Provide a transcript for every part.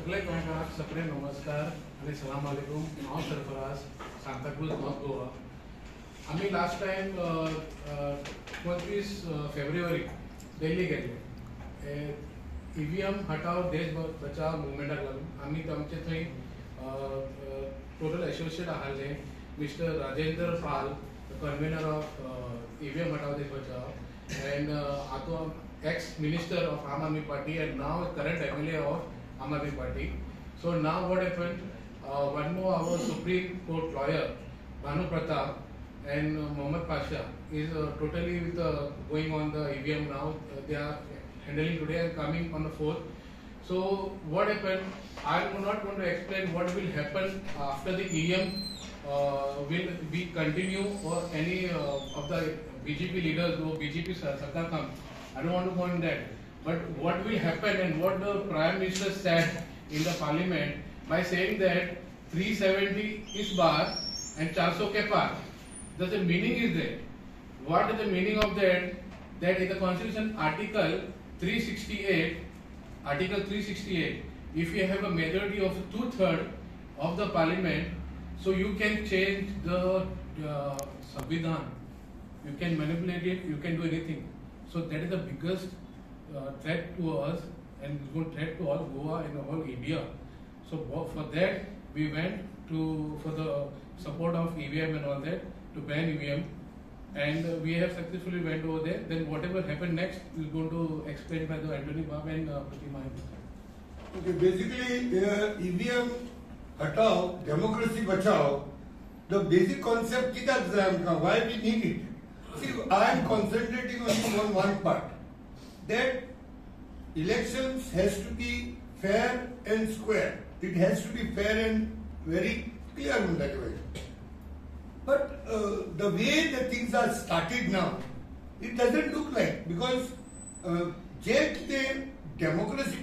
सगळे गोंयकारांक सगळे नमस्कार आणि सलाम अलैकुम. हांव सरफराज, सांताक्रूज, नॉर्थ गोवा. आमी लास्ट टायम 25 फेब्रुवारी दिल्ली गेल्ले. ईव्हीएम हटाव देश बचाव मुवमेंटाक लागून आमी आमचे थंय टोटल एसोसिएट आहाले. Mr Rajendra Pal, convenor of EVM Hatao Desh बचाव, एंड आतो ex minister of Aam Aadmi Party and now current MLA of Aam Aadmi Party. So now what happened, one more our Supreme Court lawyer Bhanu Pratap and Mohammad Pasha is totally with going on the EVM now. They are handling today and coming on the 4th. So what happened, I am not going to explain what will happen after the EVM will be continue or any of the BJP leaders or BJP Sarkar come. I don't want to go on that. But what will happen and what the Prime Minister said in the Parliament by saying that 370 is bar and 400 ke par. The meaning is there. What is the meaning of that? That in the Constitution Article 368, if you have a majority of 2/3 of the Parliament, so you can change the Samvidhan. You can manipulate it. You can do anything. So that is the biggest threat to us and it's going to threat to all Goa and all India. So for that we went for the support of EVM and all that to ban EVM, and we have successfully went over there. Then whatever happened next is going to explain by the Anthony Babu and Pratima. Okay, basically EVM हटाओ democracy बचाओ. The basic concept कितना है, why we need it. See, I am concentrating on one part, that elections has to be fair and square. It has to be fair and very clear in that way. But the way the things are started now, it doesn't look like, because the democracy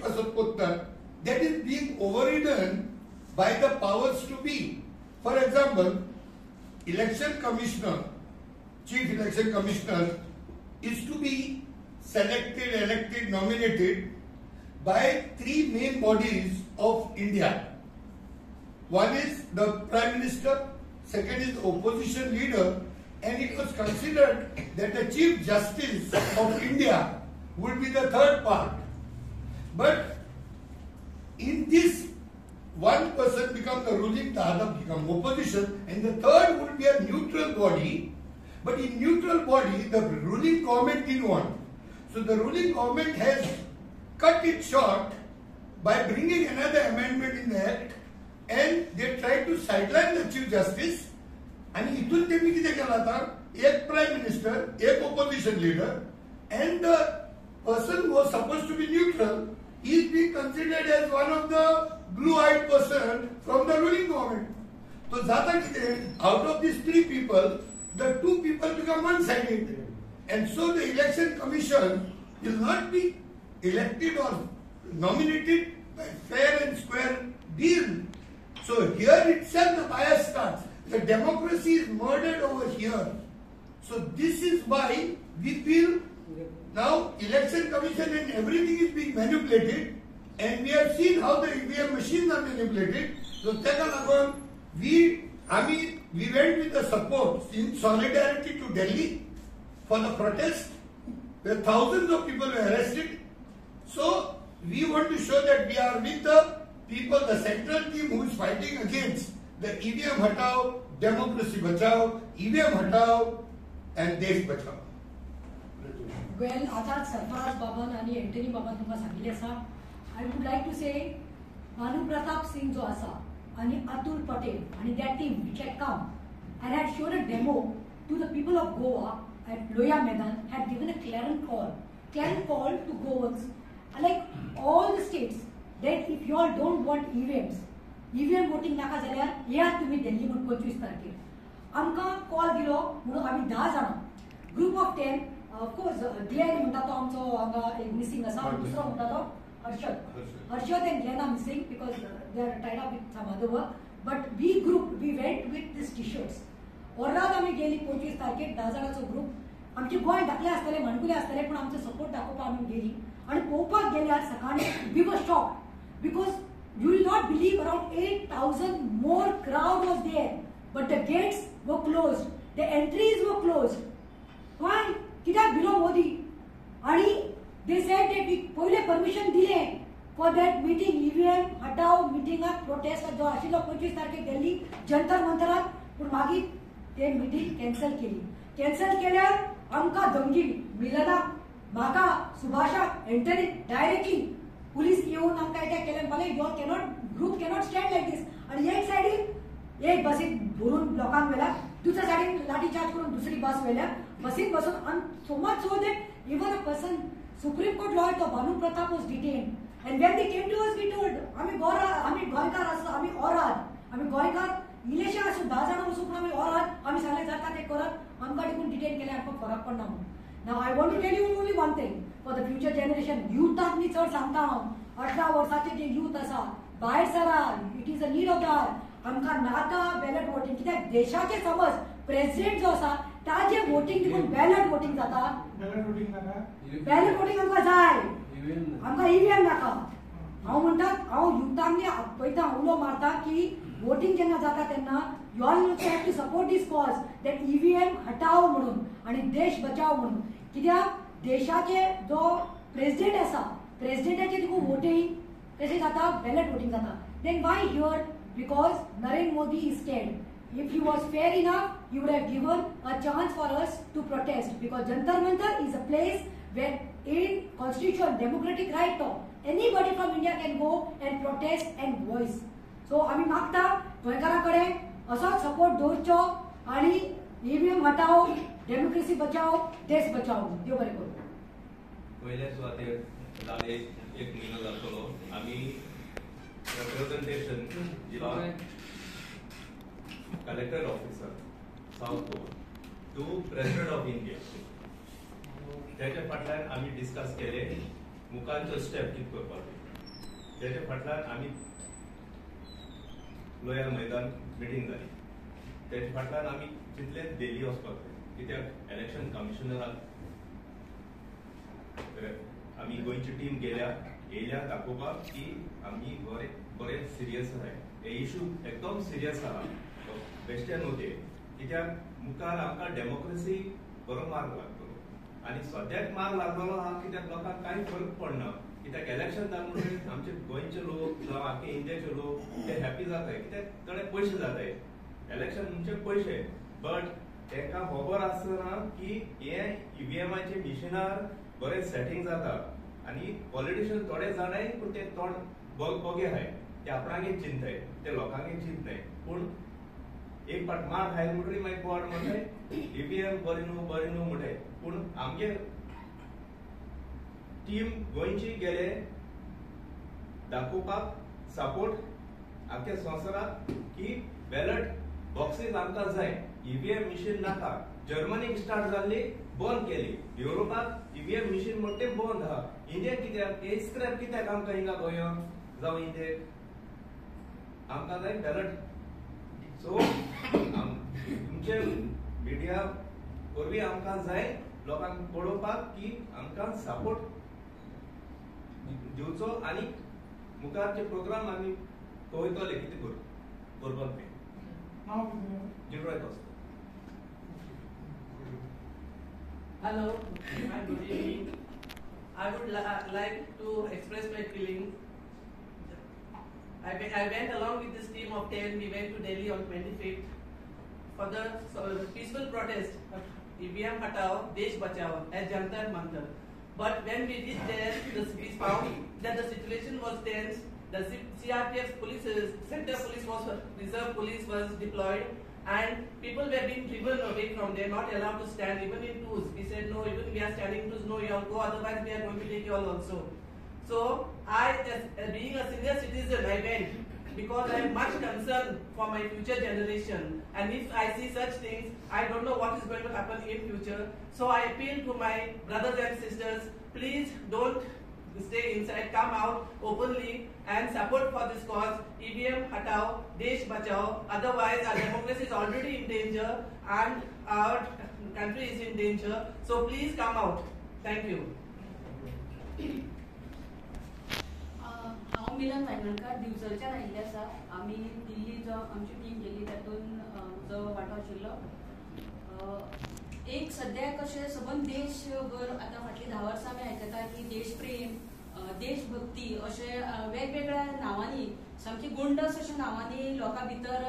that is being overridden by the powers to be. For example, election commissioner, Chief Election Commissioner is to be selected, elected, nominated by 3 main bodies of India. One is the Prime Minister, second is the opposition leader, and it was considered that the Chief Justice of India would be the third part. But in this, one person becomes the ruling, the other becomes opposition, and the third would be a neutral body. But in neutral body, the ruling government didn't want. So the ruling government has cut it short by bringing another amendment in the act, and they tried to sideline the Chief Justice. And इतुन त्यांनी किती केला था? एक Prime Minister, एक opposition leader, and the person who was supposed to be neutral, he is being considered as one of the blue-eyed person from the ruling government. So जाता किती? Out of these 3 people, the 2 people become one-sided, and so the election commission will not be elected or nominated by fair and square deal. So here itself the bias starts. The democracy is murdered over here. So this is why we feel now election commission and everything is being manipulated, and we have seen how the EVM machines are manipulated. So we went with the support in solidarity to Delhi for the protest, where thousands of people were arrested. So we want to show that we are with the people, the central team who is fighting against the EVM Hatao, democracy bachao, EVM Hatao, and Desh bachao. Well, आता सरफराज बाबान आणि Antony बाबान तुमकां सांगिल्लें आसा. I would like to say Bhanu Pratap Singh जो आसा and Atul Patel and their team which had come and had shown a demo to the people of Goa at Loya Maidan, had given a clarion call to Goans, like all the states, that if you all don't want EVM voting नाका जाल्यार येयात तुम्ही दिल्ली म्हणून 25 तारखेर. आमकां call दिलो म्हणून आमी 10 जाणां, ग्रुप ऑफ 10, ऑफकोर्स ग्लेन म्हणटा तो आमचो हांगा एक मिसिंग आसा, दुसरो म्हणटा तो Harshad and Glenn are missing because they are tied up with some other work. But we went with these t-shirts. Orrad आमी गेली 25 तारखेक 10 जाणांचो ग्रुप. आमचे गोंय धाकले आसतले, मणकुले आसतले, पण आमचो सपोर्ट दाखोवपाक आमी गेली. आणि पळोवपाक गेल्यार सकाळी we were shocked because You will not believe around 8,000 more crowd was there, but the gates were closed, the entries were closed. Why? कित्याक भिलो मोदी? आणि they said that we पहिले permission दिले for that meeting, EVM हटाव meetinगात protest जो आशिल्लो 25 तारखेक दिल्ली जंतर मंतरात, पण मागीर ते meeting cancel केली. Cancel केल्यार आमकां दंगी मिलना म्हाका सुभाषा एंटनी डायरेक्टली पुलिस येऊन आमकां अटॅक केलें. मागीर your cannot group cannot stand like this. आणि एक सायडीक एक बसीत भरून लोकांक व्हेला, दुसऱ्या सायडीन लाठी चार्ज करून दुसरी बस व्हेल्या, बसीत बसून आणि so much so that even a person supreme court lawyer तो Bhanu Pratap was detain. And when they came to us we told आमी गोंयकार आसा, आमी ओरात, आमी गोंयकार इलेशे आसूं 10 जाणां वचून आमी ओरात, आमी सांगलें जाता तें करत, आमकां देखून डिटेन केलें, आमकां फरक पडना म्हणून. Now I want to tell you only one thing for the future generation. Youthak नी चड सांगता हांव, 18 वर्साचे जे youth आसा, भायर सरा, it is a need of the hour. आमकां नाका बॅलेट वोटिंग, कित्याक देशाचे समज प्रेसिडेंट जो आसा ताजे वोटिंग देखून बॅलेट वोटिंग जाता. बॅलेट वोटिंग आमकां जाय, आमकां ईव्हीएम नाका. हांव म्हणटा, हांव युथांनी आपयता, उलो मारता की वोटिंग जेन्ना जाता तेन्ना you all have to support this cause that EVM हटाव म्हणून आणि देश बचाव म्हणून. कित्याक देशाचे जो प्रेसिडेंट आसा, प्रेसिडेंटाचे देखून वोटिंग कशें जाता, बॅलेट वोटिंग जाता. Then why here? Because Narendra Modi is scared. If he was fair enough, he would have given a chance for us to protest, because Jantar Mantar is a place where in constitutional democratic right to anybody from India can go and protest and voice. So आम्ही मागता गोंयकारांकडे असोच support दवरचो आणि EVM हटाव, democracy बचाव, देश बचाव. देव बरें करूं. पयल्या सुवातेर जाले 1 म्हयनो जातलो आमी रिप्रेझेंटेशन दिला collector officer South Goa to President of India. तेच्या फाटल्यान आमी डिस्कस केले मुखारचो स्टेप कितें करपाक. तेच्या फाटल्यान आमी लोयर मैदान मिटींग जाली. तेच्या फाटल्यान आमी चिंतले दिल्ली वचपाक जाय, कित्याक इलेक्शन कमिशनराक आमी गोंयची टीम गेल्या येयल्या दाखोवपाक की आमी बरे सिरियस आहाय. हे इशू एकदम सिरियस आहा वेस्टर्न वते, कित्याक मुखार आमकां डेमोक्रेसी बरो मार्ग लागतलो. आनी सद्याक मार्ग लागलेलो आहा, कित्याक लोकांक कांय फरक पडना. कित्याक इलेक्शन जालें म्हणटकीर आमचे गोंयचे लोक जावं आख्खे इंडियाचे लोक ते हॅपी जाताय, कित्याक थोडे पयशे जाताय. इलेक्शन म्हणजे पयशे, बट ताका खबर आसना की हे ईव्हीएमाचे मिशिनार बरें सेटिंग जाता. आनी पॉलिटिशियन थोडे जाणाय पूण ते तोंड बोगे आहाय, ते आपणागे चिंताय, ते लोकांगे चिंतनाय. पूण एक पाट मार खायले म्हणटकीर मागीर कोण म्हणटाय ईव्हीएम बरी न्हू म्हणटाय. पूण आमगे टीम गोंयची गेले दाखोवपाक सपोर्ट आख्या संवसाराक की बॅलेट बॉक्सीस आमकां जाय, ईव्हीएम मिशीन नाका. जर्मनीक स्टार्ट जाल्ली, बंद केली. युरोपाक ईव्हीएम मिशीन म्हणटा तें बंद आहा. इंडियाक कित्याक हे स्क्रॅप कित्याक आमकां हिंगा गोंयांत जावं इंडियेक आमकां जाय बॅलेट. सो तुमचे मिडिया वरवीं आमकां जाय लोकांक पळोवपाक की आमकां सपोर्ट दिवचो आनी मुखारचे प्रोग्राम आमी पळयतले कितें करपाक जाय. जिवराय वचता. Hello, and good evening. I would like to express my feeling. I went along with this team of 10. We went to Delhi on 25th for the peaceful protest of EVM Hatao, Desh Bachao at Jantar Mantar. But when we reached there, we found that the situation was tense. The CRPF Center Police Reserve Police was deployed, and people were being driven away from there, not allowed to stand even in twos. We said no, even we are standing in twos, no, you all go, otherwise we are going to take you all also. So I, as being a senior citizen, I went because I am much concerned for my future generation, and if I see such things, I don't know what is going to happen in future. So I appeal to my brothers and sisters, please don't stay inside, come out openly and support for this cause. EVM Hatao, Desh Bachao, otherwise our democracy is already in danger and our country is in danger. So please come out. Thank you. हांव मिलन वांयगणकार दिवचलच्यान आयिल्लें आसा. आमी दिल्ली जो आमची team गेली तातूंत जो वांटो आशिल्लो. एक सद्याक अशें सबंद देशभर आतां फाटलीं 10 वर्सां आमी आयकता की देशप्रेम, देशभक्ती अशे वेगवेगळ्या नांवांनी सामकी गोंडस अशा नांवांनी लोकां भितर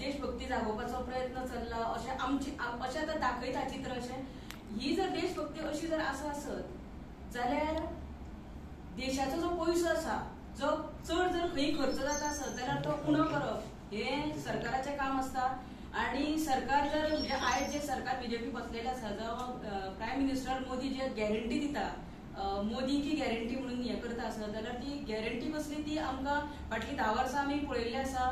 देशभक्ती जागोवपाचो प्रयत्न चल्ला अशें आतां दाखयता चित्र अशें. ही जर देशभक्ती अशी जर आसत जाल्यार देशाचो जो पयसो आसा जो चड जर खंय खर्च जाता आसत जाल्यार तो उणो करप हें सरकाराचें काम आसता. आणि सरकार जर म्हणजे आयज जे सरकार बीजेपी बसलेलें आसा जो प्रायम मिनिस्टर मोदी जे गॅरंटी दिता, मोदी की गॅरंटी म्हणून हें करता आसत जाल्यार ती गॅरंटी कसली ती आमकां फाटलीं 10 वर्सां आमी पळयल्ली आसा.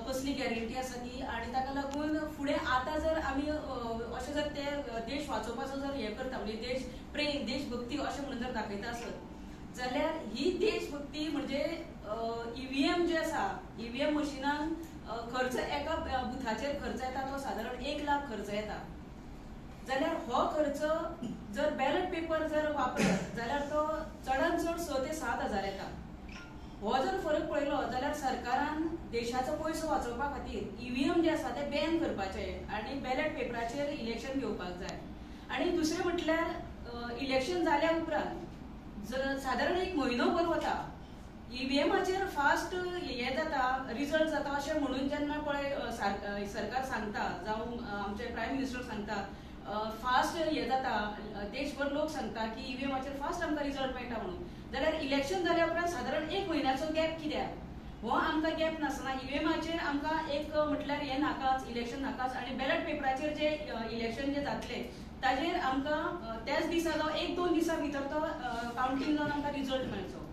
कसली गॅरंटी आसा ती आनी ताका लागून फुडें आतां जर आमी अशें जर ते देश वाचोवपाचो जर हें करता म्हणजे देश प्रेम देशभक्ती अशें म्हणून जर दाखयता आसत जाल्यार ही देशभक्ती म्हणजे ईव्हीएम जे आसा ईव्हीएम मशिनान खर्च एका बुथाचेर खर्च येता तो सादारण 1 लाख खर्च येता. जाल्यार हो खर्च जर बॅलट पेपर जर वापरत जाल्यार तो चडांत चड 6 ते 7 हजार येता. हो जर फरक पळयलो जाल्यार सरकारान देशाचो पयसो वाचोवपा खातीर ईव्हीएम जे आसा ते बॅन करपाचे आनी बॅलट पेपराचेर इलेक्शन घेवपाक जाय. आनी दुसरें म्हटल्यार इलेक्शन जाल्या उपरांत सादारण 1 म्हयनोभर वता ईव्हीएमाचेर फास्ट हें जाता रिजल्ट जाता अशें म्हणून जेन्ना पळय सरकार सांगता जावं आमचे प्रायम मिनिस्टर सांगता फास्ट हें जाता देशभर लोक सांगता की ईव्हीएमाचेर फास्ट आमकां रिजल्ट मेळटा म्हणून जाल्यार इलेक्शन जाल्या उपरांत सादारण 1 म्हयन्याचो गॅप कित्याक? हो आमकां गॅप नासतना ईव्हीएमाचेर आमकां एक म्हटल्यार हें नाकाच इलेक्शन नाकाच आनी बॅलट पेपराचेर जे इलेक्शन जे जातले ताजेर आमकां त्याच दिसा जावं 1-2 दिसां भितर तो कावंटींग जावन आमकां रिजल्ट मेळचो.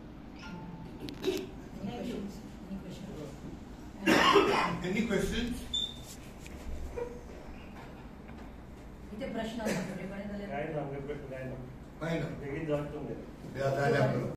Any questions? इथे प्रश्न असतात काय ना प्रश्न काय ना Fine. बेगीन जावं Yeah,